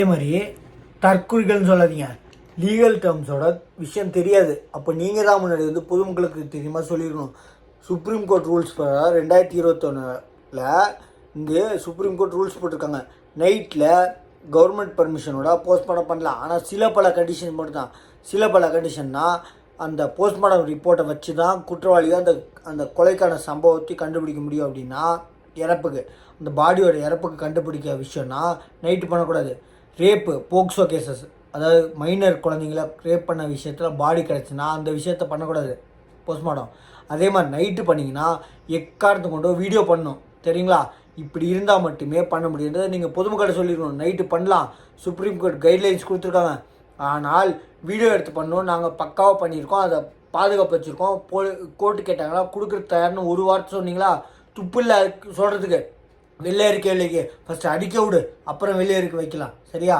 அதே மாதிரி தற்குறிகள்னு சொல்லாதீங்க, லீகல் டேர்ம்ஸோட விஷயம் தெரியாது. அப்போ நீங்கள் தான் முன்னாடி வந்து பொதுமக்களுக்கு தெரியுமா சொல்லியிருக்கணும். சுப்ரீம் கோர்ட் ரூல்ஸ் 2021 இங்கே சுப்ரீம் கோர்ட் ரூல்ஸ் போட்டிருக்காங்க. நைட்டில் கவர்மெண்ட் பர்மிஷனோட போஸ்ட்மார்ட்டம் பண்ணலாம். ஆனால் சில பல கண்டிஷன் மட்டும் தான். சில பல கண்டிஷன்னா அந்த போஸ்ட்மார்ட்டம் ரிப்போர்ட்டை வச்சு தான் குற்றவாளியை அந்த கொலைக்கான சம்பவத்தை கண்டுபிடிக்க முடியும். அப்படின்னா இறப்புக்கு, அந்த பாடியோட இறப்புக்கு கண்டுபிடிக்க விஷயம்னா நைட்டு பண்ணக்கூடாது. ரேப்பு, போக்சோ கேசஸ், அதாவது மைனர் குழந்தைங்கள ரேப் பண்ண விஷயத்தில் பாடி கிடச்சுன்னா அந்த விஷயத்த பண்ணக்கூடாது போஸ்ட்மார்ட்டம். அதே மாதிரி நைட்டு பண்ணிங்கன்னா எக்காரணத்தை கொண்டு வீடியோ பண்ணணும், தெரியுங்களா? இப்படி இருந்தால் மட்டுமே பண்ண முடியுன்றதை நீங்கள் பொதுமக்களை சொல்லிடணும். நைட்டு பண்ணலாம், சுப்ரீம் கோர்ட் கைட்லைன்ஸ் கொடுத்துருக்காங்க. ஆனால் வீடியோ எடுத்து பண்ணணும், நாங்கள் பக்காவாக பண்ணியிருக்கோம், அதை பாதுகாப்பு வச்சுருக்கோம். கோர்ட்டு கேட்டாங்களா, கொடுக்குறது தயார்னு ஒரு வார்த்தை சொன்னீங்களா? துப்பு இல்லை சொல்கிறதுக்கு. வெளியே இருக்க இல்லைக்கு ஃபஸ்ட்டு அடிக்க விடு, அப்புறம் வெளியே இருக்க வைக்கலாம், சரியா?